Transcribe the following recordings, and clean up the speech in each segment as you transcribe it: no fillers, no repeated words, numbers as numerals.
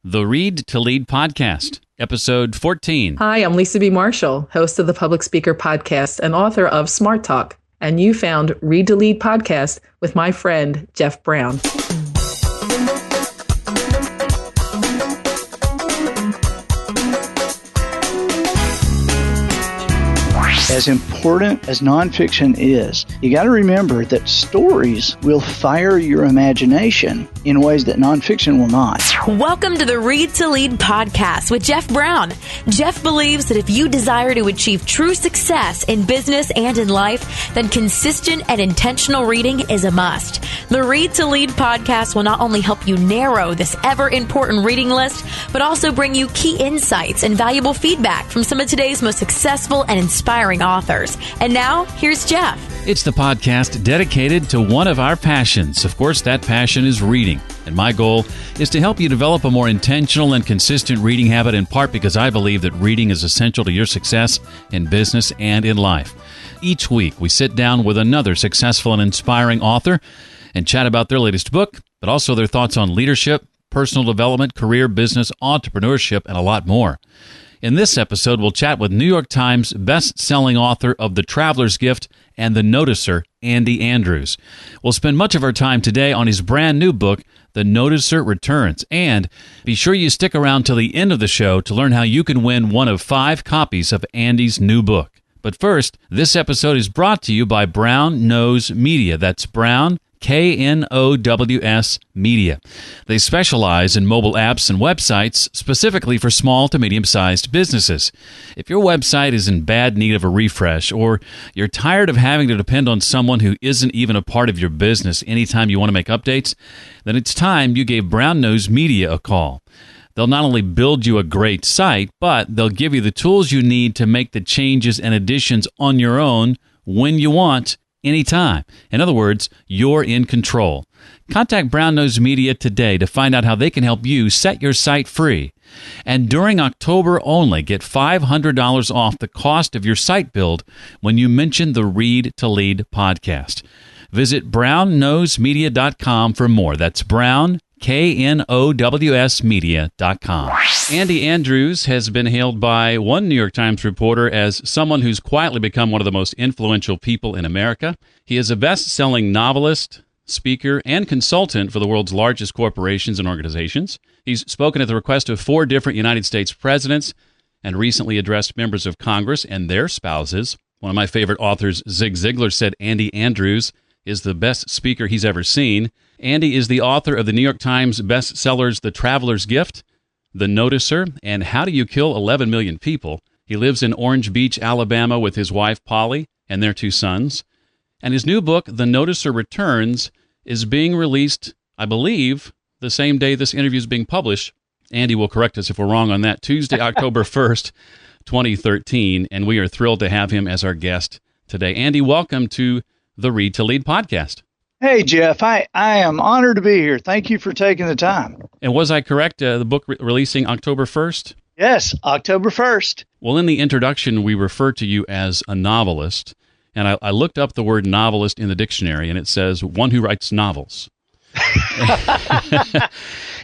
The Read to Lead Podcast, Episode 14. Hi, I'm Lisa B. Marshall, host of the Public Speaker Podcast and author of Smart Talk. And you found Read to Lead Podcast with my friend, Jeff Brown. As important as nonfiction is, you got to remember that stories will fire your imagination in ways that nonfiction will not. Welcome to the Read to Lead podcast with Jeff Brown. Jeff believes that if you desire to achieve true success in business and in life, then consistent and intentional reading is a must. The Read to Lead podcast will not only help you narrow this ever-important reading list, but also bring you key insights and valuable feedback from some of today's most successful and inspiring authors. And now, here's Jeff. It's the podcast dedicated to one of our passions. Of course, that passion is reading. And my goal is to help you develop a more intentional and consistent reading habit, in part because I believe that reading is essential to your success in business and in life. Each week, we sit down with another successful and inspiring author and chat about their latest book, but also their thoughts on leadership, personal development, career, business, entrepreneurship, and a lot more. In this episode, we'll chat with New York Times best-selling author of The Traveler's Gift and The Noticer, Andy Andrews. We'll spend much of our time today on his brand new book, The Noticer Returns. And be sure you stick around till the end of the show to learn how you can win one of 5 copies of Andy's new book. But first, this episode is brought to you by Brown Nose Media. That's Brown, Knows Media. They specialize in mobile apps and websites specifically for small to medium-sized businesses. If your website is in bad need of a refresh, or you're tired of having to depend on someone who isn't even a part of your business anytime you want to make updates, then it's time you gave Brown Nose Media a call. They'll not only build you a great site, but they'll give you the tools you need to make the changes and additions on your own when you want, anytime. In other words, you're in control. Contact Brown Nose Media today to find out how they can help you set your site free. And during October only, get $500 off the cost of your site build when you mention the Read to Lead podcast. Visit brownnosemedia.com for more. That's Brown, KNOWSmedia.com. Andy Andrews has been hailed by one New York Times reporter as someone who's quietly become one of the most influential people in America. He is a best-selling novelist, speaker, and consultant for the world's largest corporations and organizations. He's spoken at the request of 4 different United States presidents and recently addressed members of Congress and their spouses. One of my favorite authors, Zig Ziglar, said Andy Andrews is the best speaker he's ever seen. Andy is the author of the New York Times bestsellers The Traveler's Gift, The Noticer, and How Do You Kill 11 Million People. He lives in Orange Beach, Alabama with his wife, Polly, and their 2 sons. And his new book, The Noticer Returns, is being released, I believe, the same day this interview is being published. Andy will correct us if we're wrong on that. Tuesday, October 1st, 2013, and we are thrilled to have him as our guest today. Andy, welcome to the Read to Lead podcast. Hey, Jeff, I am honored to be here. Thank you for taking the time. And was I correct, the book releasing October 1st? Yes, October 1st. Well, in the introduction, we refer to you as a novelist, and I looked up the word novelist in the dictionary, and it says one who writes novels.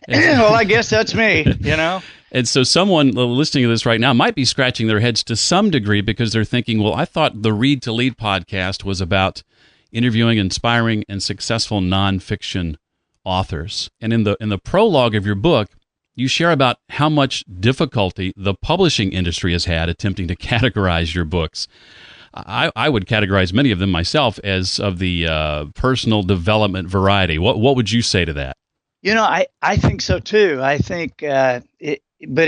Well, I guess that's me, you know. And so someone listening to this right now might be scratching their heads to some degree because they're thinking, well, I thought the Read to Lead podcast was about interviewing inspiring and successful nonfiction authors. And in the prologue of your book, you share about how much difficulty the publishing industry has had attempting to categorize your books. I would categorize many of them myself as of the personal development variety. What would you say to that? You know, I think so too. I think but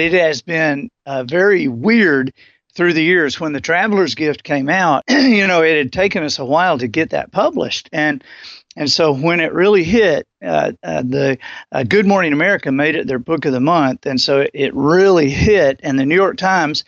it has been very weird through the years. When The Traveler's Gift came out, you know, it had taken us a while to get that published. And so when it really hit, the Good Morning America made it their book of the month. And so it really hit, and the New York Times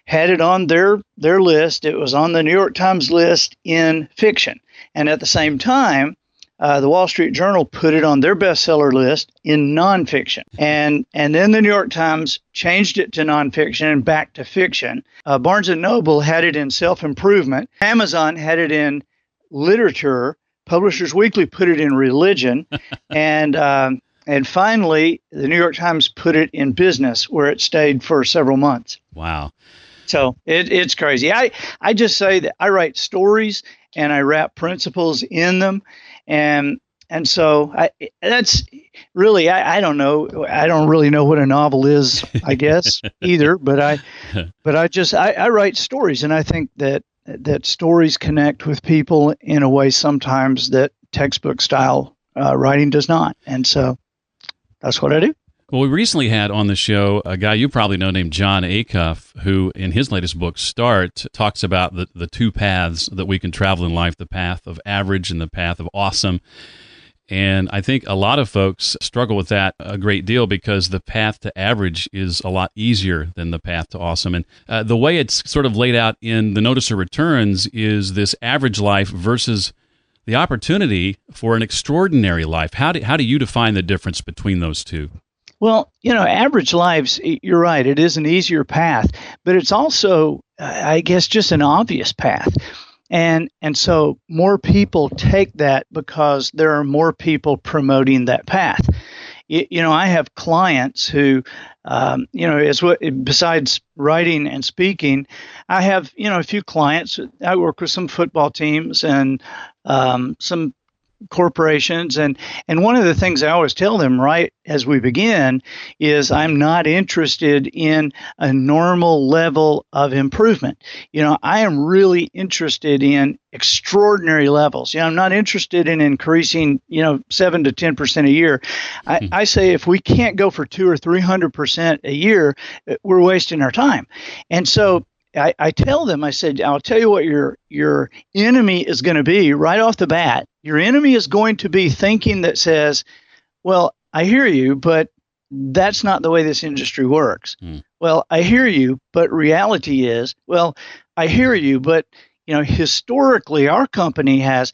had it on their list. It was on the New York Times list in fiction. And at the same time, the Wall Street Journal put it on their bestseller list in nonfiction. And then the New York Times changed it to nonfiction and back to fiction. Barnes & Noble had it in self-improvement. Amazon had it in literature. Publishers Weekly put it in religion. And And finally, the New York Times put it in business, where it stayed for several months. Wow. So it's crazy. I just say that I write stories and I wrap principles in them. And so that's really, I don't know. I don't really know what a novel is, I guess, either. But I write stories, and I think that stories connect with people in a way sometimes that textbook style writing does not. And so that's what I do. Well, we recently had on the show a guy you probably know named John Acuff, who in his latest book, Start, talks about the two paths that we can travel in life, the path of average and the path of awesome. And I think a lot of folks struggle with that a great deal because the path to average is a lot easier than the path to awesome. And the way it's sort of laid out in The Notice of Returns is this average life versus the opportunity for an extraordinary life. How do you define the difference between those two? Well, average lives, you're right, it is an easier path, but it's also, I guess, just an obvious path. And so more people take that because there are more people promoting that path. I have clients who, besides writing and speaking, I have, a few clients. I work with some football teams and some corporations. And one of the things I always tell them right as we begin is I'm not interested in a normal level of improvement. I am really interested in extraordinary levels. I'm not interested in increasing, 7 to 10% a year. I say if we can't go for 200 or 300% a year, we're wasting our time. And so I tell them, I said, I'll tell you what your enemy is going to be right off the bat. Your enemy is going to be thinking that says, well, I hear you, but that's not the way this industry works. Well, I hear you, but reality is, well, I hear you, but, historically our company has.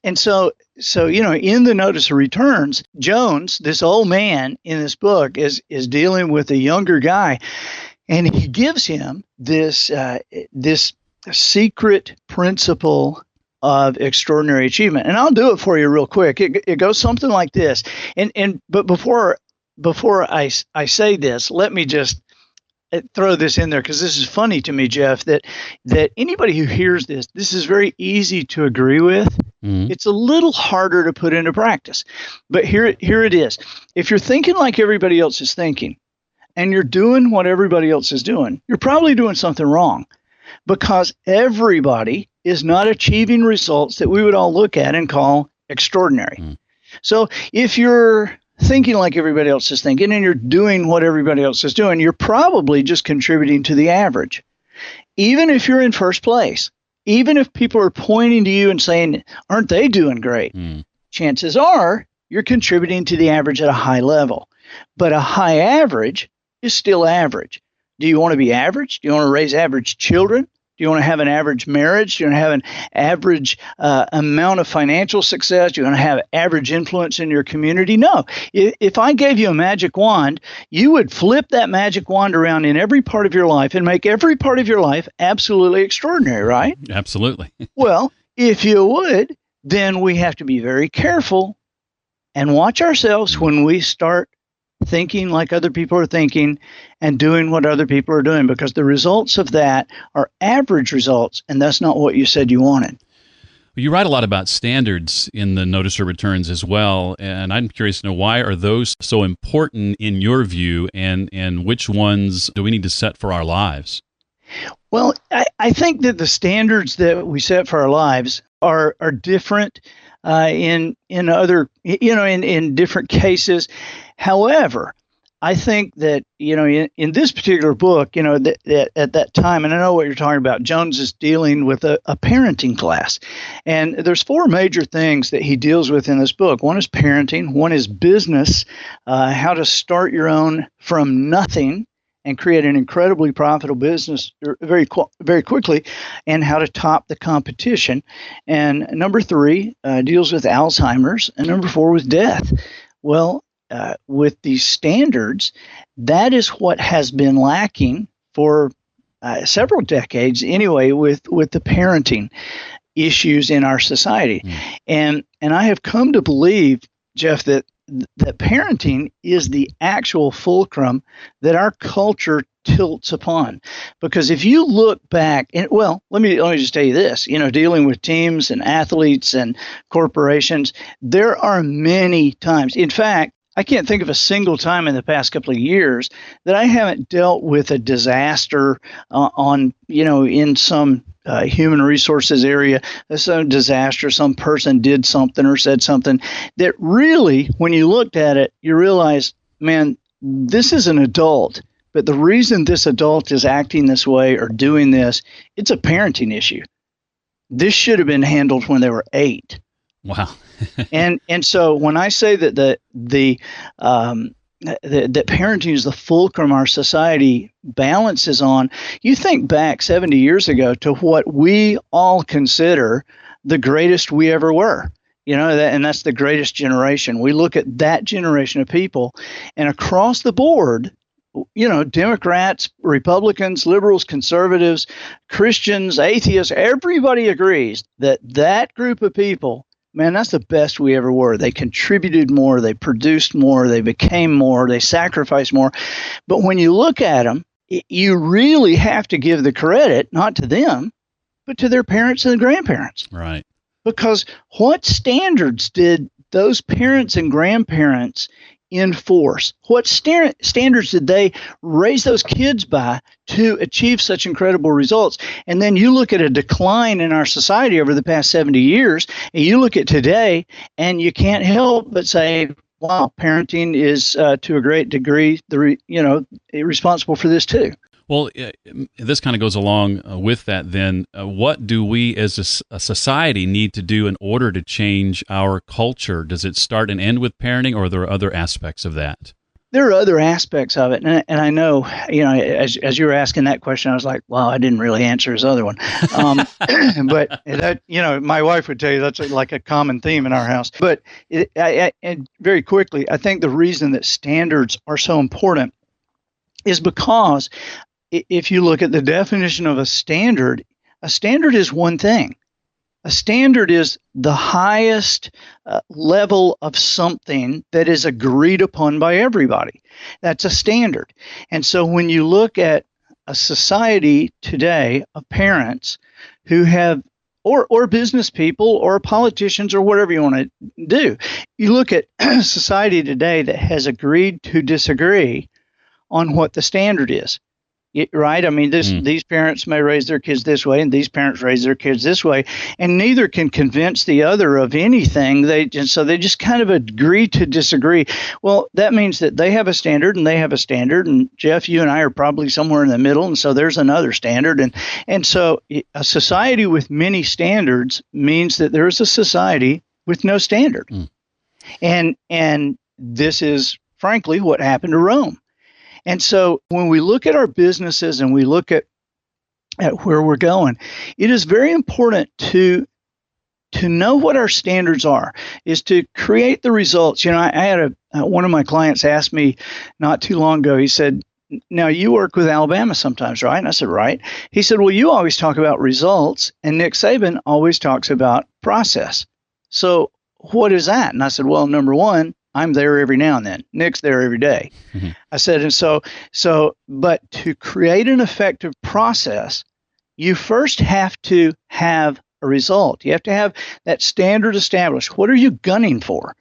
And so, in the Notice of Returns, Jones, this old man in this book is dealing with a younger guy. And he gives him this secret principle of extraordinary achievement. And I'll do it for you real quick. It goes something like this. But before I say this, let me just throw this in there because this is funny to me, Jeff, that anybody who hears this is very easy to agree with. Mm-hmm. It's a little harder to put into practice. But here it is. If you're thinking like everybody else is thinking, and you're doing what everybody else is doing, you're probably doing something wrong because everybody is not achieving results that we would all look at and call extraordinary. Mm. So if you're thinking like everybody else is thinking and you're doing what everybody else is doing, you're probably just contributing to the average. Even if you're in first place, even if people are pointing to you and saying, aren't they doing great? Mm. Chances are you're contributing to the average at a high level. But a high average is still average. Do you want to be average? Do you want to raise average children? Do you want to have an average marriage? Do you want to have an average amount of financial success? Do you want to have average influence in your community? No. If I gave you a magic wand, you would flip that magic wand around in every part of your life and make every part of your life absolutely extraordinary, right? Absolutely. Well, if you would, then we have to be very careful and watch ourselves when we start thinking like other people are thinking and doing what other people are doing, because the results of that are average results, and that's not what you said you wanted. You write a lot about standards in the Notice of Returns as well, and I'm curious to know, why are those so important in your view, and which ones do we need to set for our lives? Well, I think that the standards that we set for our lives are different in other, in different cases. However, I think that, in this particular book, that at that time, and I know what you're talking about, Jones is dealing with a parenting class. And there's 4 major things that he deals with in this book. One is parenting. One is business, how to start your own from nothing and create an incredibly profitable business very quickly, and how to top the competition. And number 3 deals with Alzheimer's, and number 4 with death. Well, with these standards, that is what has been lacking for several decades anyway with the parenting issues in our society. Mm. And I have come to believe, Jeff, that that parenting is the actual fulcrum that our culture tilts upon. Because if you look back, and well, let me just tell you this, dealing with teams and athletes and corporations, there are many times. In fact, I can't think of a single time in the past couple of years that I haven't dealt with a disaster in some human resources area, some disaster, some person did something or said something that really, when you looked at it, you realize, man, this is an adult. But the reason this adult is acting this way or doing this, it's a parenting issue. This should have been handled when they were 8. Wow. and so when I say that that parenting is the fulcrum our society balances on, you think back 70 years ago to what we all consider the greatest we ever were. And that's the greatest generation. We look at that generation of people, and across the board, Democrats, Republicans, liberals, conservatives, Christians, atheists, everybody agrees that group of people, man, that's the best we ever were. They contributed more, they produced more, they became more, they sacrificed more. But when you look at them, you really have to give the credit, not to them, but to their parents and grandparents. Right. Because what standards did those parents and grandparents enforce? What standards did they raise those kids by to achieve such incredible results? And then you look at a decline in our society over the past 70 years, and you look at today, and you can't help but say, wow, parenting is to a great degree responsible for this too. Well, this kind of goes along with that then. What do we as a society need to do in order to change our culture? Does it start and end with parenting, or are there other aspects of that? There are other aspects of it. And I know, as you were asking that question, I was like, wow, I didn't really answer his other one. But that, my wife would tell you that's like a common theme in our house. But and very quickly, I think the reason that standards are so important is because if you look at the definition of a standard is one thing. A standard is the highest level of something that is agreed upon by everybody. That's a standard. And so when you look at a society today of parents who have, or business people or politicians or whatever you want to do, you look at society today that has agreed to disagree on what the standard is. Right? I mean, these parents may raise their kids this way, and these parents raise their kids this way, and neither can convince the other of anything. So they just kind of agree to disagree. Well, that means that they have a standard, and they have a standard, and Jeff, you and I are probably somewhere in the middle, and so there's another standard, and so a society with many standards means that there is a society with no standard, and this is frankly what happened to Rome. And so when we look at our businesses and we look at where we're going, it is very important to know what our standards are, is to create the results. I had one of my clients asked me not too long ago, he said, now you work with Alabama sometimes, right? And I said, right. He said, well, you always talk about results, and Nick Saban always talks about process. So what is that? And I said, well, number one, I'm there every now and then. Nick's there every day. Mm-hmm. I said, and but to create an effective process, you first have to have a result. You have to have that standard established. What are you gunning for?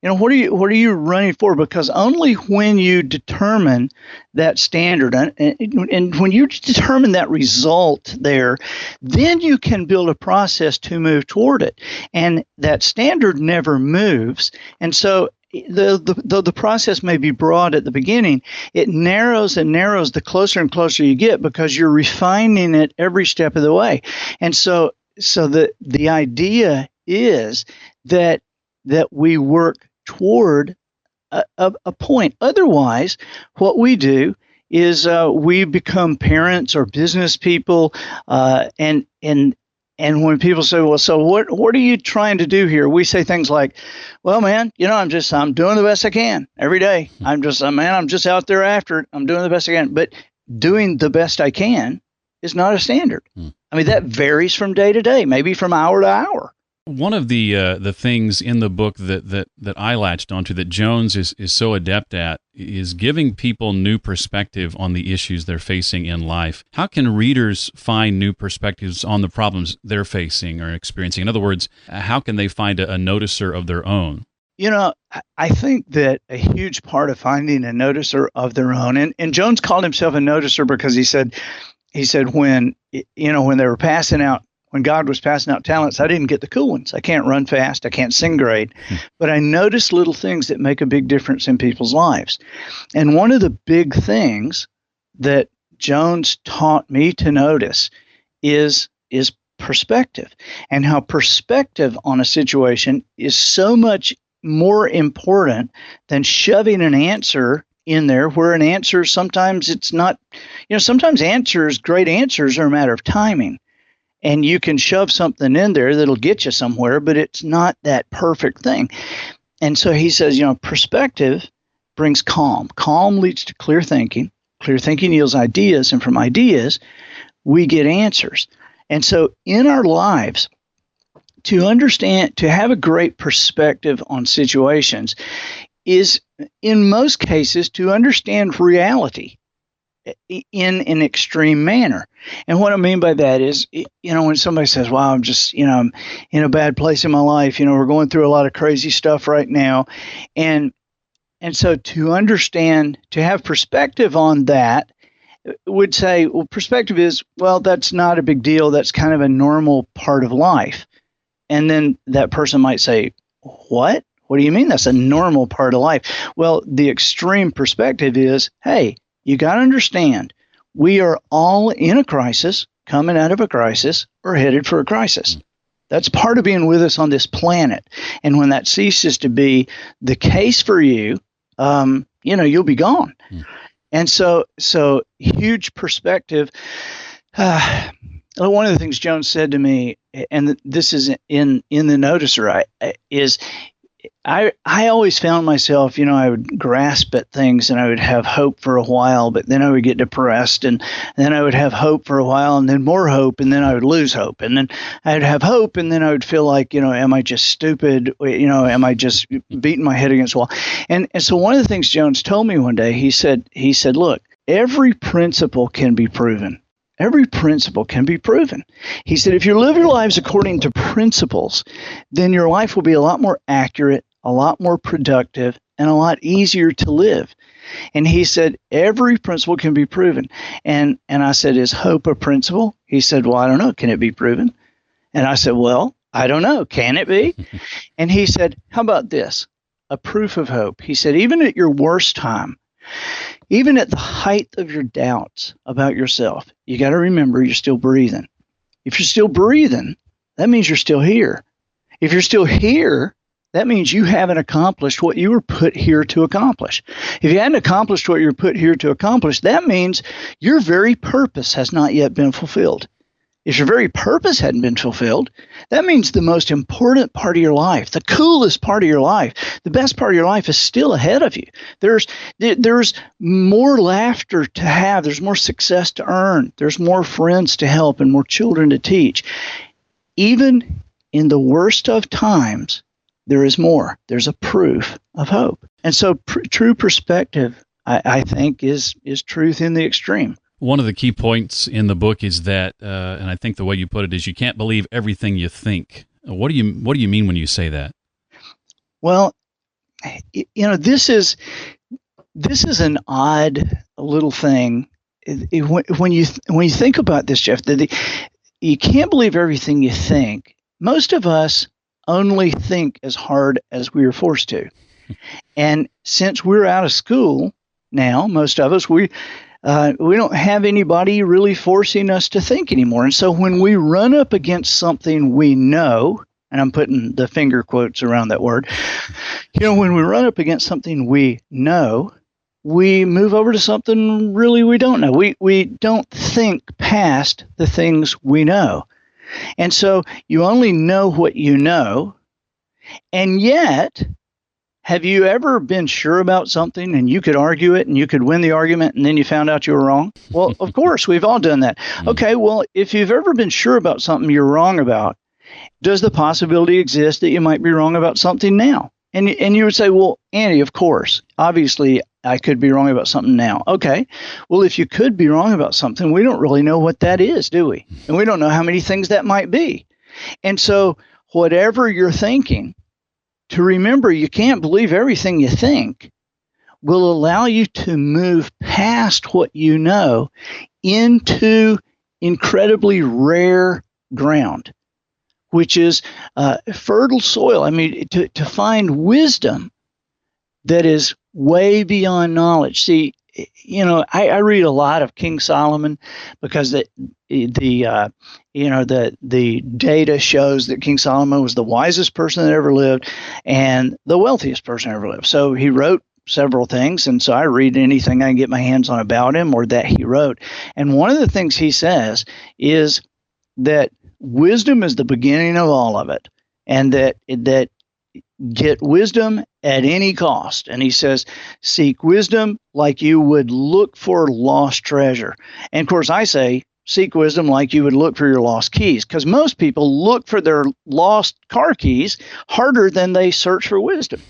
What are you running for? Because only when you determine that standard and when you determine that result there, then you can build a process to move toward it. And that standard never moves. And so the process may be broad at the beginning, it narrows and narrows the closer and closer you get, because you're refining it every step of the way. And so the idea is that we work toward a point. Otherwise, what we do is we become parents or business people, and when people say, well, so what are you trying to do here? We say things like, well, man, I'm doing the best I can every day. I'm just out there after it. I'm doing the best I can. But doing the best I can is not a standard. I mean, that varies from day to day, maybe from hour to hour. One of the things in the book that I latched onto that Jones is so adept at is giving people new perspective on the issues they're facing in life. How can readers find new perspectives on the problems they're facing or experiencing? In other words, how can they find a noticer of their own? I think that a huge part of finding a noticer of their own, and Jones called himself a noticer because he said when they were passing out, when God was passing out talents, I didn't get the cool ones. I can't run fast. I can't sing great. But I noticed little things that make a big difference in people's lives. And one of the big things that Jones taught me to notice is perspective, and how perspective on a situation is so much more important than shoving an answer in there, where an answer, sometimes it's not, sometimes great answers are a matter of timing. And you can shove something in there that'll get you somewhere, but it's not that perfect thing. And so he says, perspective brings calm. Calm leads to clear thinking. Clear thinking yields ideas, and from ideas, we get answers. And so in our lives, to have a great perspective on situations is, in most cases, to understand reality in an extreme manner. And what I mean by that is, when somebody says, wow, I'm just, I'm in a bad place in my life, we're going through a lot of crazy stuff right now. And so to understand, to have perspective on that would say, well, perspective is, well, that's not a big deal. That's kind of a normal part of life. And then that person might say, what? What do you mean that's a normal part of life? Well, the extreme perspective is, hey, you got to understand, we are all in a crisis, coming out of a crisis, or headed for a crisis. That's part of being with us on this planet. And when that ceases to be the case for you, you'll be gone. And so huge perspective. One of the things Jones said to me, and this is in the noticer, is I always found myself, I would grasp at things and I would have hope for a while, but then I would get depressed, and then I would have hope for a while, and then more hope, and then I would lose hope, and then I'd have hope, and then I would feel like, am I just stupid? Am I just beating my head against the wall? And so one of the things Jones told me one day, he said, look, every principle can be proven. Every principle can be proven. He said, if you live your lives according to principles, then your life will be a lot more accurate, a lot more productive, and a lot easier to live. And he said, every principle can be proven. And I said, is hope a principle? He said, well, I don't know. Can it be proven? And I said, well, I don't know. Can it be? And he said, how about this? A proof of hope. He said, even at your worst time, even at the height of your doubts about yourself, you got to remember you're still breathing. If you're still breathing, that means you're still here. If you're still here, that means you haven't accomplished what you were put here to accomplish. If you hadn't accomplished what you were put here to accomplish, that means your very purpose has not yet been fulfilled. If your very purpose hadn't been fulfilled, that means the most important part of your life, the coolest part of your life, the best part of your life is still ahead of you. There's more laughter to have. There's more success to earn. There's more friends to help and more children to teach. Even in the worst of times, there is more. There's a proof of hope. And so true perspective, I think, is truth in the extreme. One of the key points in the book is that, and I think the way you put it is, you can't believe everything you think. What do you mean when you say that? Well, this is an odd little thing. When you think about this, Jeff, you can't believe everything you think. Most of us only think as hard as we are forced to, and since we're out of school now, most of us we don't have anybody really forcing us to think anymore. And so when we run up against something we know, and I'm putting the finger quotes around that word, when we run up against something we know, we move over to something really we don't know. We don't think past the things we know. And so you only know what you know, and yet, have you ever been sure about something and you could argue it and you could win the argument and then you found out you were wrong? Well, of course, we've all done that. Okay, well, if you've ever been sure about something you're wrong about, does the possibility exist that you might be wrong about something now? And you would say, well, Andy, of course, obviously I could be wrong about something now. Okay, well, if you could be wrong about something, we don't really know what that is, do we? And we don't know how many things that might be. And so whatever you're thinking, to remember you can't believe everything you think, will allow you to move past what you know into incredibly rare ground, which is fertile soil. I mean, to find wisdom that is way beyond knowledge. See, I read a lot of King Solomon because the data shows that King Solomon was the wisest person that ever lived and the wealthiest person ever lived. So he wrote several things, and so I read anything I can get my hands on about him or that he wrote. And one of the things he says is that wisdom is the beginning of all of it, and that get wisdom at any cost. And he says, seek wisdom like you would look for lost treasure. And of course, I say, seek wisdom like you would look for your lost keys, because most people look for their lost car keys harder than they search for wisdom.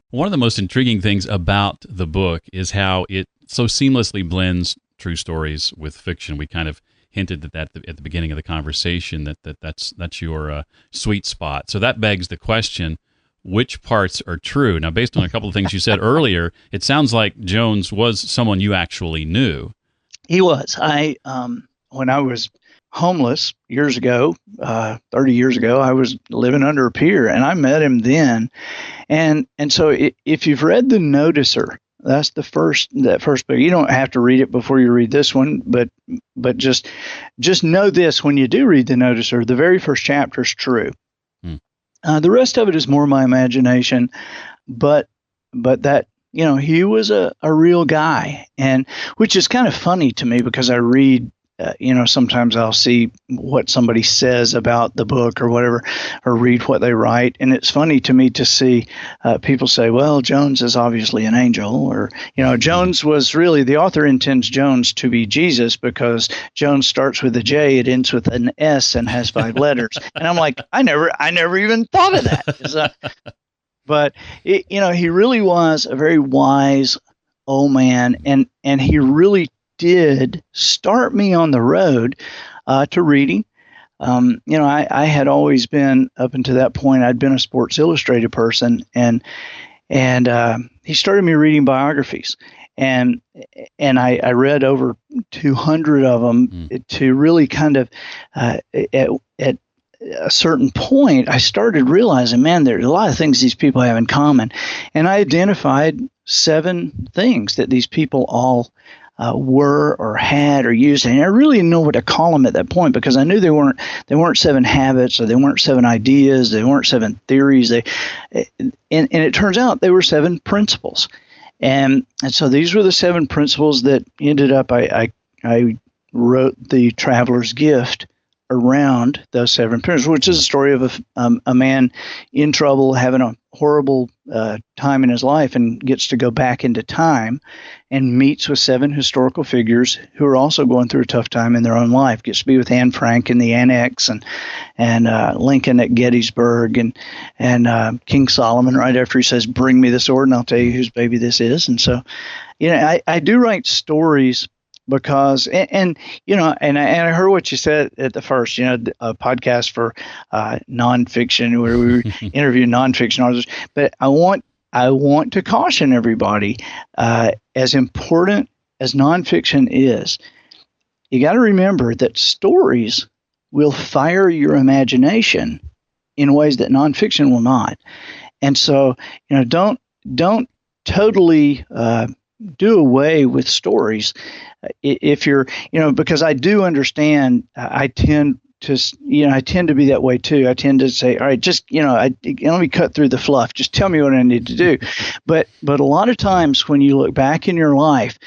One of the most intriguing things about the book is how it so seamlessly blends true stories with fiction. We kind of hinted at that at the beginning of the conversation, that's your sweet spot. So that begs the question, which parts are true? Now, based on a couple of things you said earlier, it sounds like Jones was someone you actually knew. He was. When I was homeless years ago, 30 years ago, I was living under a pier, and I met him then. And so if you've read The Noticer, that's that first book. You don't have to read it before you read this one, but just know this: when you do read The Noticer, the very first chapter is true. The rest of it is more my imagination, but that he was a real guy, and which is kind of funny to me because I read. Sometimes I'll see what somebody says about the book or whatever, or read what they write. And it's funny to me to see people say, well, Jones is obviously an angel, or, Jones was really, the author intends Jones to be Jesus because Jones starts with a J, it ends with an S and has 5 letters. And I'm like, I never even thought of that. But, he really was a very wise old man, and he really did start me on the road to reading. I had always been, up until that point, I'd been a Sports Illustrated person, and he started me reading biographies, and I read over 200 of them to really kind of at a certain point, I started realizing, man, there's a lot of things these people have in common, and I identified 7 things that these people all were or had or used, and I really didn't know what to call them at that point because I knew they weren't 7 habits, or they weren't 7 ideas, they weren't 7 theories. And it turns out they were 7 principles, and so these were the 7 principles that ended up. I wrote The Traveler's Gift around those 7 principles, which is a story of a man in trouble, having a horrible time in his life, and gets to go back into time and meets with 7 historical figures who are also going through a tough time in their own life. Gets to be with Anne Frank in the Annex, and Lincoln at Gettysburg, and King Solomon right after he says, "Bring me the sword, and I'll tell you whose baby this is." And so, I do write stories because, and I heard what you said at the first, a podcast for nonfiction, where we interview nonfiction authors. But I want to caution everybody, as important as nonfiction is, you got to remember that stories will fire your imagination in ways that nonfiction will not. And so, don't totally do away with stories. If you're, because I do understand, I tend to be that way too. I tend to say, all right, just, let me cut through the fluff. Just tell me what I need to do. But a lot of times when you look back in your life,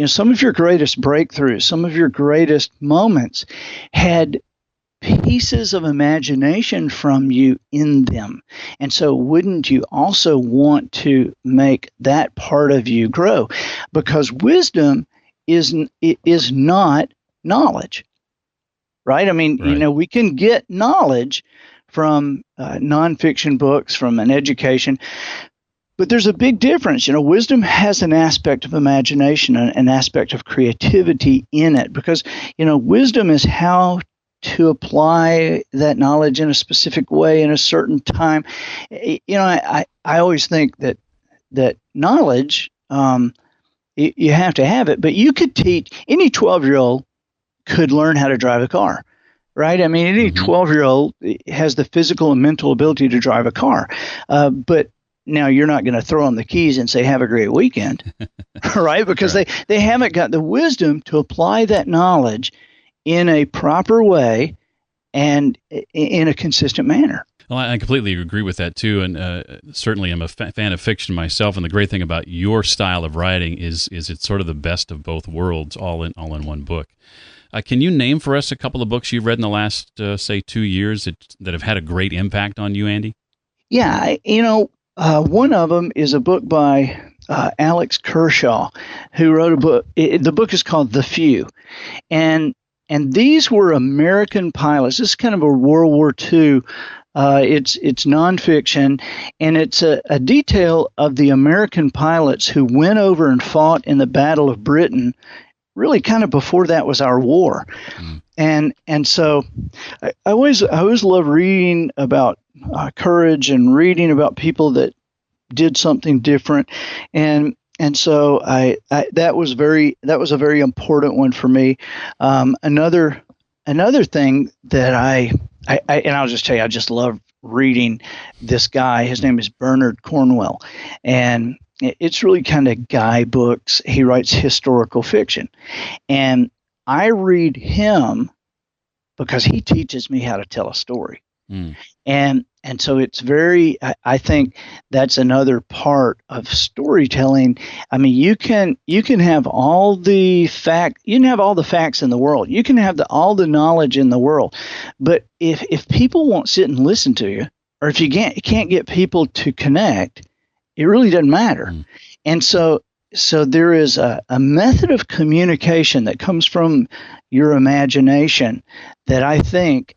some of your greatest breakthroughs, some of your greatest moments had pieces of imagination from you in them. And so wouldn't you also want to make that part of you grow? Because wisdom is not knowledge. right? I mean, Right. we can get knowledge from nonfiction books, from an education, but there's a big difference. Wisdom has an aspect of imagination, an aspect of creativity in it, because, wisdom is how to apply that knowledge in a specific way in a certain time. I always think that knowledge, you have to have it, but you could teach any 12-year-old could learn how to drive a car, right? I mean, any 12-year-old has the physical and mental ability to drive a car, but now you're not going to throw them the keys and say, have a great weekend, right? Because they haven't got the wisdom to apply that knowledge in a proper way and in a consistent manner. Well, I completely agree with that, too, and certainly I'm a fan of fiction myself, and the great thing about your style of writing is it's sort of the best of both worlds all in one book. Can you name for us a couple of books you've read in the last, say, 2 years that have had a great impact on you, Andy? Yeah, one of them is a book by Alex Kershaw, who wrote a book. The book is called The Few, and these were American pilots. This is kind of a World War II. It's nonfiction, and it's a detail of the American pilots who went over and fought in the Battle of Britain. Really, kind of before that was our war, and so I always love reading about courage and reading about people that did something different, and so I that was a very important one for me. Another thing that I and I'll just tell you, I just love reading this guy. His name is Bernard Cornwell, and it's really kind of guy books. He writes historical fiction, and I read him because he teaches me how to tell a story. And so it's I think that's another part of storytelling. I mean, you can have all the facts in the world. You can have all the knowledge in the world. But if people won't sit and listen to you, or if you can't get people to connect, it really doesn't matter. And so there is a method of communication that comes from your imagination that I think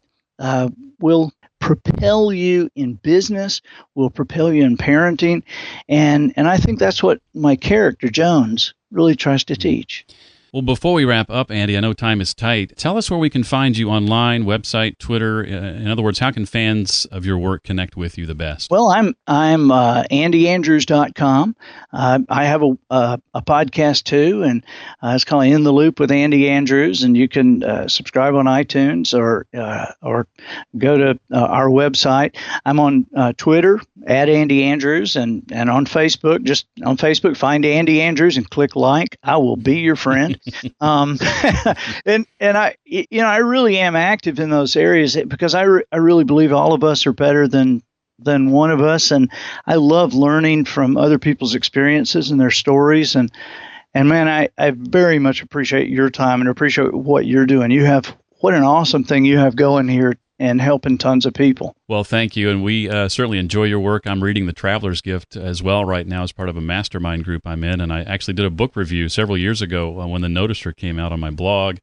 will propel you in business, will propel you in parenting, and I think that's what my character Jones really tries to teach. Well, before we wrap up, Andy, I know time is tight. Tell us where we can find you online, website, Twitter. In other words, how can fans of your work connect with you the best? Well, I'm andyandrews.com. I have a podcast too, and it's called In the Loop with Andy Andrews, and you can subscribe on iTunes or go to our website. I'm on Twitter at Andy Andrews, and on Facebook. Just on Facebook, find Andy Andrews and click like. I will be your friend. And I really am active in those areas because I really believe all of us are better than one of us, and I love learning from other people's experiences and their stories, and man, I very much appreciate your time and appreciate what you're doing. What an awesome thing you have going here and helping tons of people. Well, thank you, and we certainly enjoy your work. I'm reading The Traveler's Gift as well right now as part of a mastermind group I'm in, and I actually did a book review several years ago when The Noticer came out on my blog,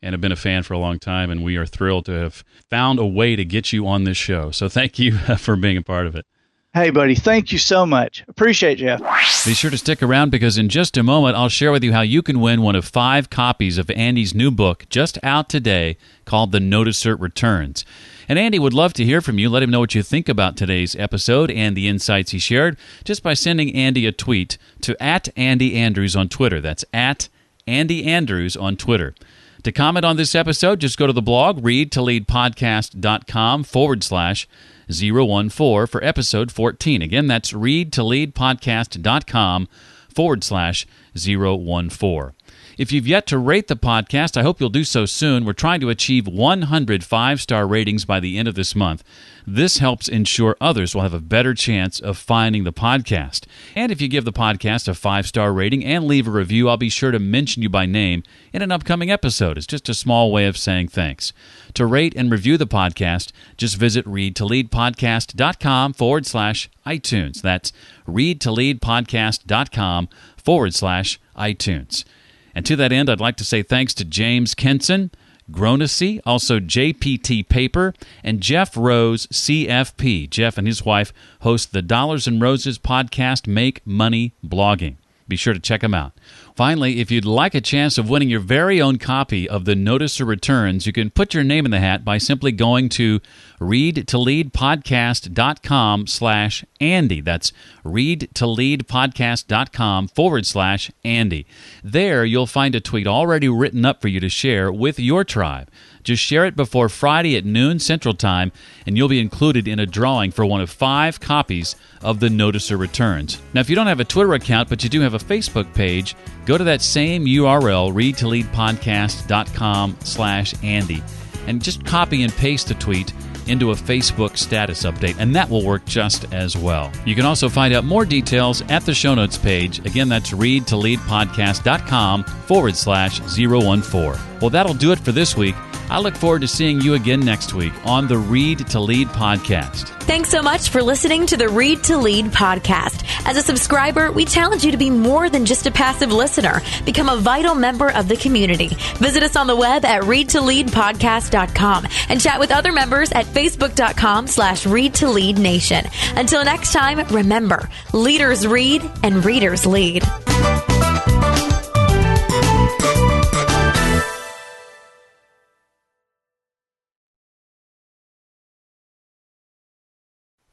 and have been a fan for a long time, and we are thrilled to have found a way to get you on this show. So thank you for being a part of it. Hey, buddy, thank you so much. Appreciate you. Be sure to stick around because in just a moment, I'll share with you how you can win one of 5 copies of Andy's new book just out today called The Noticer Returns. And Andy would love to hear from you. Let him know what you think about today's episode and the insights he shared just by sending Andy a tweet to @AndyAndrews on Twitter. That's @AndyAndrews on Twitter. To comment on this episode, just go to the blog, readtoleadpodcast.com/014 for episode 14. Again, that's readtoleadpodcast.com/014. If you've yet to rate the podcast, I hope you'll do so soon. We're trying to achieve 100 5-star ratings by the end of this month. This helps ensure others will have a better chance of finding the podcast. And if you give the podcast a 5-star rating and leave a review, I'll be sure to mention you by name in an upcoming episode. It's just a small way of saying thanks. To rate and review the podcast, just visit readtoleadpodcast.com/iTunes. That's readtoleadpodcast.com/iTunes. And to that end, I'd like to say thanks to James Kenson, Gronacy, also JPT Paper, and Jeff Rose, CFP. Jeff and his wife host the Dollars and Roses podcast, Make Money Blogging. Be sure to check them out. Finally, if you'd like a chance of winning your very own copy of the Notice of Returns, you can put your name in the hat by simply going to readtoleadpodcast.com/Andy. That's readtoleadpodcast.com/Andy. There, you'll find a tweet already written up for you to share with your tribe. Just share it before Friday at noon Central Time, and you'll be included in a drawing for one of 5 copies of the Notice of Returns. Now, if you don't have a Twitter account, but you do have a Facebook page, go to that same URL, readtoleadpodcast.com/Andy, and just copy and paste the tweet into a Facebook status update, and that will work just as well. You can also find out more details at the show notes page. Again, that's readtoleadpodcast.com/014. Well, that'll do it for this week. I look forward to seeing you again next week on the Read to Lead podcast. Thanks so much for listening to the Read to Lead podcast. As a subscriber, we challenge you to be more than just a passive listener. Become a vital member of the community. Visit us on the web at readtoleadpodcast.com and chat with other members at facebook.com/readtoleadnation. Until next time, remember, leaders read and readers lead.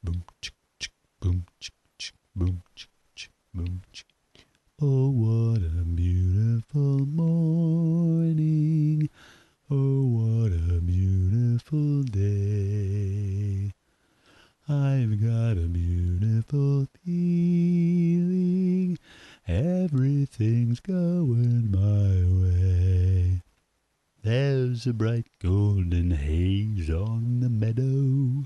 Boom, chick, chick, boom, chick, chick, boom, chick, chick, boom, chick. Oh, what a beautiful morning. Oh, what a beautiful day. I've got a beautiful feeling. Everything's going my way. There's a bright golden haze on the meadow.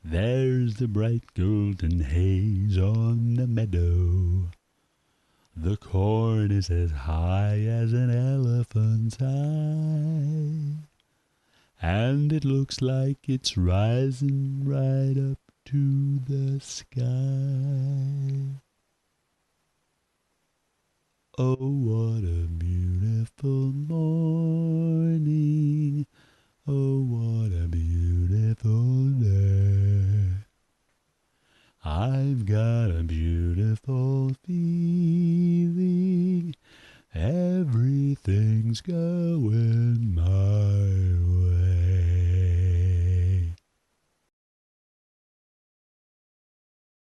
There's the bright golden haze on the meadow. The corn is as high as an elephant's eye, and it looks like it's rising right up to the sky. Oh, what a beautiful morning. Oh, what a beautiful day. I've got a beautiful feeling. Everything's going my way.